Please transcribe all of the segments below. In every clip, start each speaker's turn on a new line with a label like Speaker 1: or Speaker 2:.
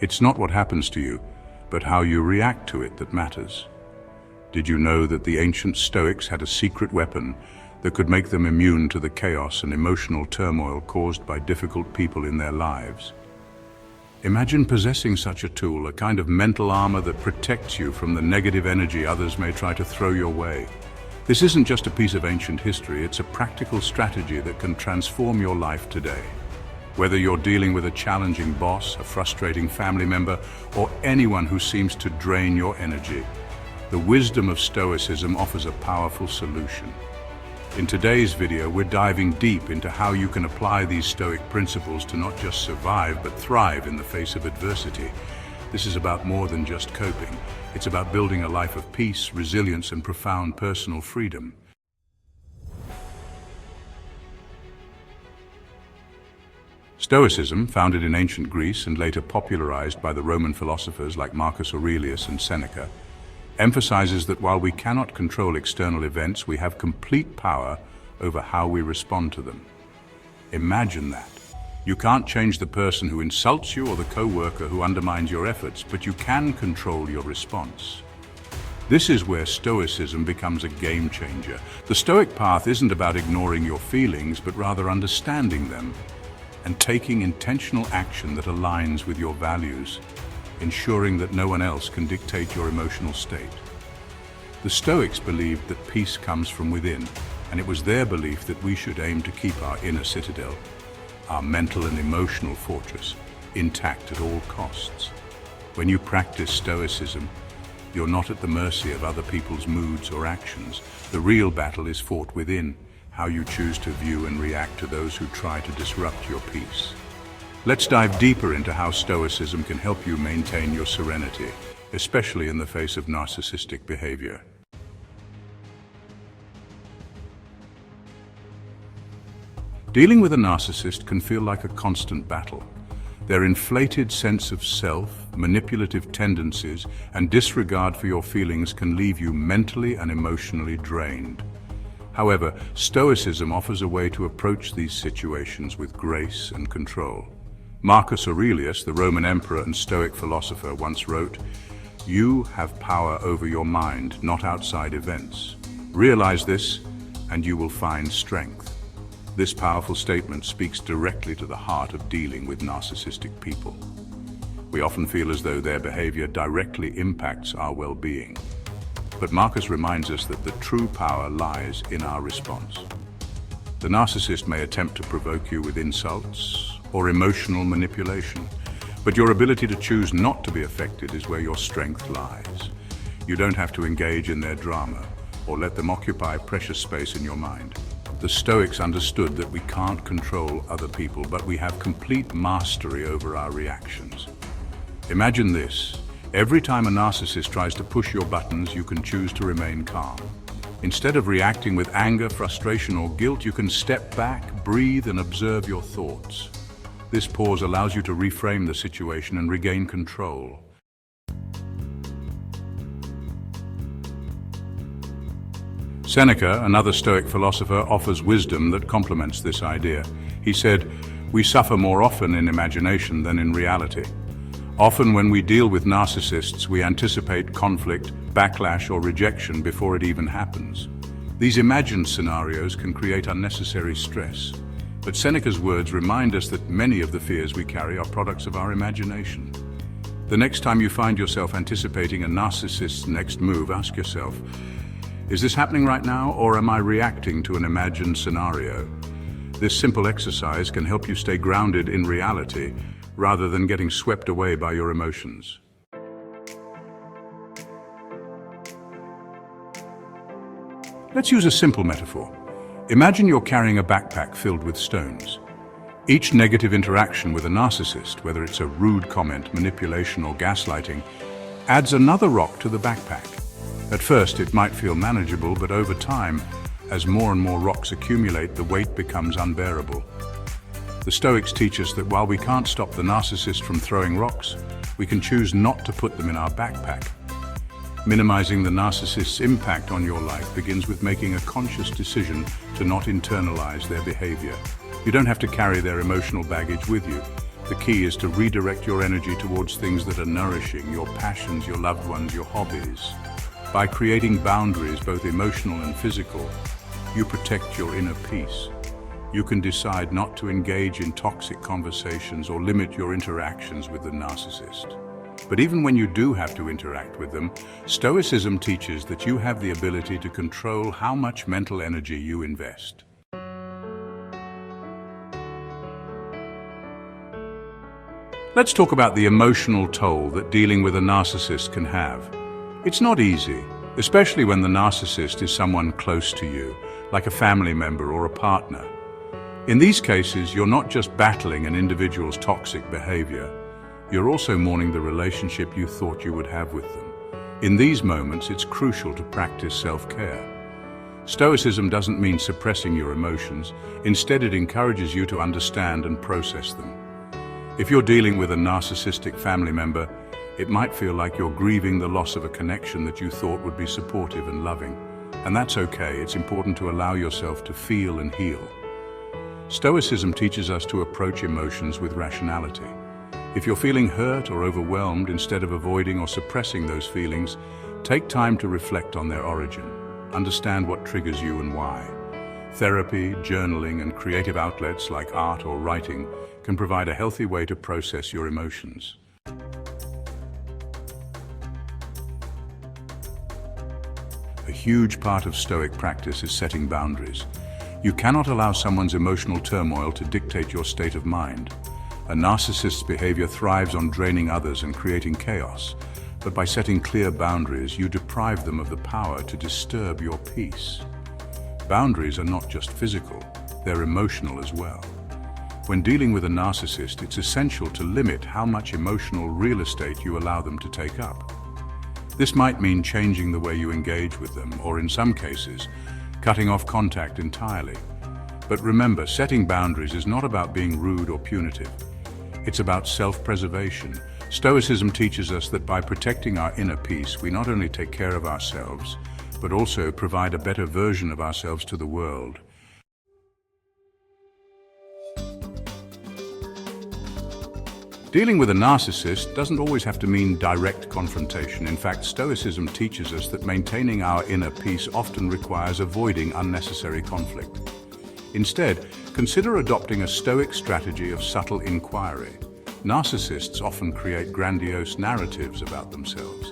Speaker 1: It's not what happens to you, but how you react to it that matters. Did you know that the ancient Stoics had a secret weapon that could make them immune to the chaos and emotional turmoil caused by difficult people in their lives? Imagine possessing such a tool, a kind of mental armor that protects you from the negative energy others may try to throw your way. This isn't just a piece of ancient history, it's a practical strategy that can transform your life today. Whether you're dealing with a challenging boss, a frustrating family member, or anyone who seems to drain your energy, the wisdom of Stoicism offers a powerful solution. In today's video, we're diving deep into how you can apply these Stoic principles to not just survive, but thrive in the face of adversity. This is about more than just coping. It's about building a life of peace, resilience, and profound personal freedom. Stoicism, founded in ancient Greece and later popularized by the Roman philosophers like Marcus Aurelius and Seneca, emphasizes that while we cannot control external events, we have complete power over how we respond to them. Imagine that. You can't change the person who insults you or the coworker who undermines your efforts, but you can control your response. This is where Stoicism becomes a game changer. The Stoic path isn't about ignoring your feelings, but rather understanding them and taking intentional action that aligns with your values, ensuring that no one else can dictate your emotional state. The Stoics believed that peace comes from within, and it was their belief that we should aim to keep our inner citadel, our mental and emotional fortress, intact at all costs. When you practice Stoicism, you're not at the mercy of other people's moods or actions. The real battle is fought within, how you choose to view and react to those who try to disrupt your peace. Let's dive deeper into how Stoicism can help you maintain your serenity, especially in the face of narcissistic behavior. Dealing with a narcissist can feel like a constant battle. Their inflated sense of self, manipulative tendencies, and disregard for your feelings can leave you mentally and emotionally drained. However, Stoicism offers a way to approach these situations with grace and control. Marcus Aurelius, the Roman emperor and Stoic philosopher, once wrote, "You have power over your mind, not outside events. Realize this, and you will find strength." This powerful statement speaks directly to the heart of dealing with narcissistic people. We often feel as though their behavior directly impacts our well-being. But Marcus reminds us that the true power lies in our response. The narcissist may attempt to provoke you with insults or emotional manipulation, but your ability to choose not to be affected is where your strength lies. You don't have to engage in their drama or let them occupy precious space in your mind. The Stoics understood that we can't control other people, but we have complete mastery over our reactions. Imagine this. Every time a narcissist tries to push your buttons, you can choose to remain calm. Instead of reacting with anger, frustration, or guilt, you can step back, breathe, and observe your thoughts. This pause allows you to reframe the situation and regain control. Seneca, another Stoic philosopher, offers wisdom that complements this idea. He said, "We suffer more often in imagination than in reality." Often when we deal with narcissists, we anticipate conflict, backlash, or rejection before it even happens. These imagined scenarios can create unnecessary stress. But Seneca's words remind us that many of the fears we carry are products of our imagination. The next time you find yourself anticipating a narcissist's next move, ask yourself, is this happening right now, or am I reacting to an imagined scenario? This simple exercise can help you stay grounded in reality rather than getting swept away by your emotions. Let's use a simple metaphor. Imagine you're carrying a backpack filled with stones. Each negative interaction with a narcissist, whether it's a rude comment, manipulation, or gaslighting, adds another rock to the backpack. At first, it might feel manageable, but over time, as more and more rocks accumulate, the weight becomes unbearable. The Stoics teach us that while we can't stop the narcissist from throwing rocks, we can choose not to put them in our backpack. Minimizing the narcissist's impact on your life begins with making a conscious decision to not internalize their behavior. You don't have to carry their emotional baggage with you. The key is to redirect your energy towards things that are nourishing, your passions, your loved ones, your hobbies. By creating boundaries, both emotional and physical, you protect your inner peace. You can decide not to engage in toxic conversations or limit your interactions with the narcissist. But even when you do have to interact with them, Stoicism teaches that you have the ability to control how much mental energy you invest. Let's talk about the emotional toll that dealing with a narcissist can have. It's not easy, especially when the narcissist is someone close to you, like a family member or a partner. In these cases, you're not just battling an individual's toxic behavior, you're also mourning the relationship you thought you would have with them. In these moments, it's crucial to practice self-care. Stoicism doesn't mean suppressing your emotions. Instead, it encourages you to understand and process them. If you're dealing with a narcissistic family member, it might feel like you're grieving the loss of a connection that you thought would be supportive and loving. And that's okay. It's important to allow yourself to feel and heal. Stoicism teaches us to approach emotions with rationality. If you're feeling hurt or overwhelmed, instead of avoiding or suppressing those feelings, take time to reflect on their origin. Understand what triggers you and why. Therapy, journaling, and creative outlets like art or writing can provide a healthy way to process your emotions. A huge part of Stoic practice is setting boundaries. You cannot allow someone's emotional turmoil to dictate your state of mind. A narcissist's behavior thrives on draining others and creating chaos, but by setting clear boundaries, you deprive them of the power to disturb your peace. Boundaries are not just physical, they're emotional as well. When dealing with a narcissist, it's essential to limit how much emotional real estate you allow them to take up. This might mean changing the way you engage with them, or in some cases, cutting off contact entirely. But remember, setting boundaries is not about being rude or punitive. It's about self-preservation. Stoicism teaches us that by protecting our inner peace, we not only take care of ourselves, but also provide a better version of ourselves to the world. Dealing with a narcissist doesn't always have to mean direct confrontation. In fact, Stoicism teaches us that maintaining our inner peace often requires avoiding unnecessary conflict. Instead, consider adopting a Stoic strategy of subtle inquiry. Narcissists often create grandiose narratives about themselves.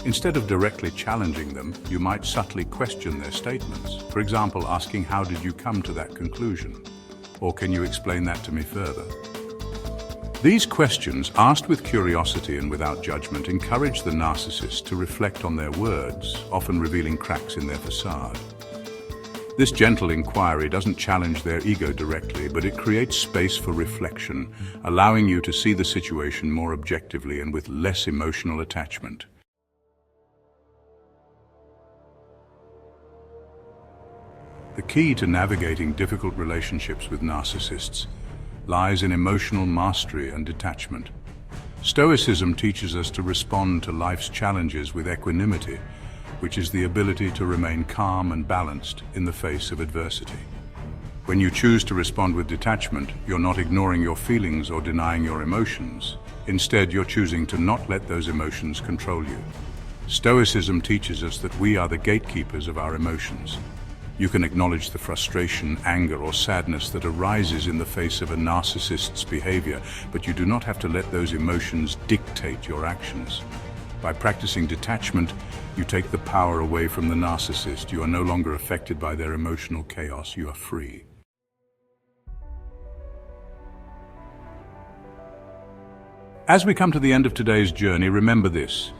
Speaker 1: Instead of directly challenging them, you might subtly question their statements. For example, asking, "How did you come to that conclusion?" Or, "Can you explain that to me further?" These questions, asked with curiosity and without judgment, encourage the narcissist to reflect on their words, often revealing cracks in their facade. This gentle inquiry doesn't challenge their ego directly, but it creates space for reflection, allowing you to see the situation more objectively and with less emotional attachment. The key to navigating difficult relationships with narcissists lies in emotional mastery and detachment. Stoicism teaches us to respond to life's challenges with equanimity, which is the ability to remain calm and balanced in the face of adversity. When you choose to respond with detachment, you're not ignoring your feelings or denying your emotions. Instead, you're choosing to not let those emotions control you. Stoicism teaches us that we are the gatekeepers of our emotions. You can acknowledge the frustration, anger, or sadness that arises in the face of a narcissist's behavior, but you do not have to let those emotions dictate your actions. By practicing detachment, you take the power away from the narcissist. You are no longer affected by their emotional chaos. You are free. As we come to the end of today's journey, remember this: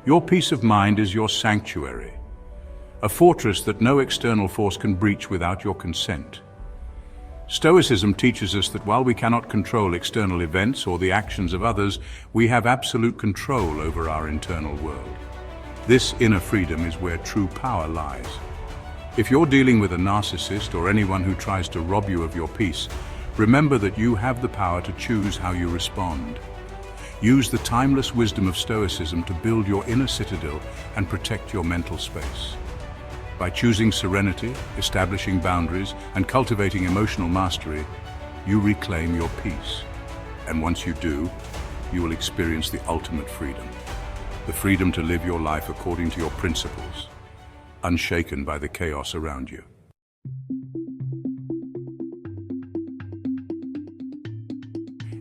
Speaker 1: your peace of mind is your sanctuary, a fortress that no external force can breach without your consent. Stoicism teaches us that while we cannot control external events or the actions of others, we have absolute control over our internal world. This inner freedom is where true power lies. If you're dealing with a narcissist or anyone who tries to rob you of your peace, remember that you have the power to choose how you respond. Use the timeless wisdom of Stoicism to build your inner citadel and protect your mental space. By choosing serenity, establishing boundaries, and cultivating emotional mastery, you reclaim your peace. And once you do, you will experience the ultimate freedom. The freedom to live your life according to your principles, unshaken by the chaos around you.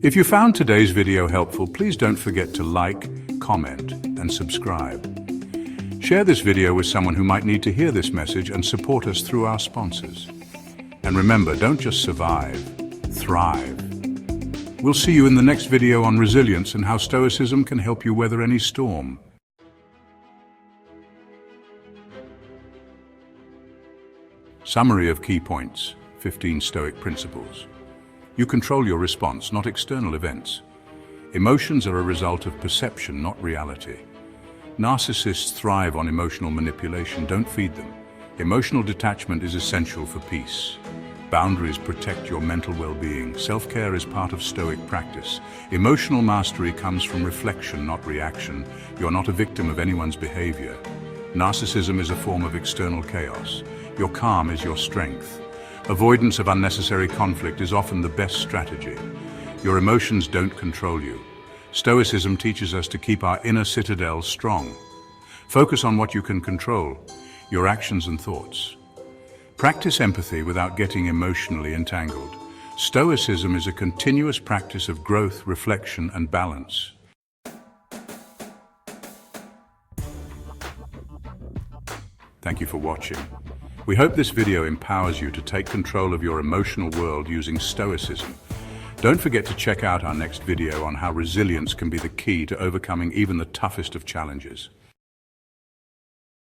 Speaker 1: If you found today's video helpful, please don't forget to like, comment, and subscribe. Share this video with someone who might need to hear this message and support us through our sponsors. And remember, don't just survive, thrive. We'll see you in the next video on resilience and how Stoicism can help you weather any storm. Summary of key points, 15 Stoic principles. You control your response, not external events. Emotions are a result of perception, not reality. Narcissists thrive on emotional manipulation. Don't feed them. Emotional detachment is essential for peace. Boundaries protect your mental well-being. Self-care is part of Stoic practice. Emotional mastery comes from reflection, not reaction. You're not a victim of anyone's behavior. Narcissism is a form of external chaos. Your calm is your strength. Avoidance of unnecessary conflict is often the best strategy. Your emotions don't control you. Stoicism teaches us to keep our inner citadel strong. Focus on what you can control, your actions and thoughts. Practice empathy without getting emotionally entangled. Stoicism is a continuous practice of growth, reflection, and balance. Thank you for watching. We hope this video empowers you to take control of your emotional world using Stoicism. Don't forget to check out our next video on how resilience can be the key to overcoming even the toughest of challenges.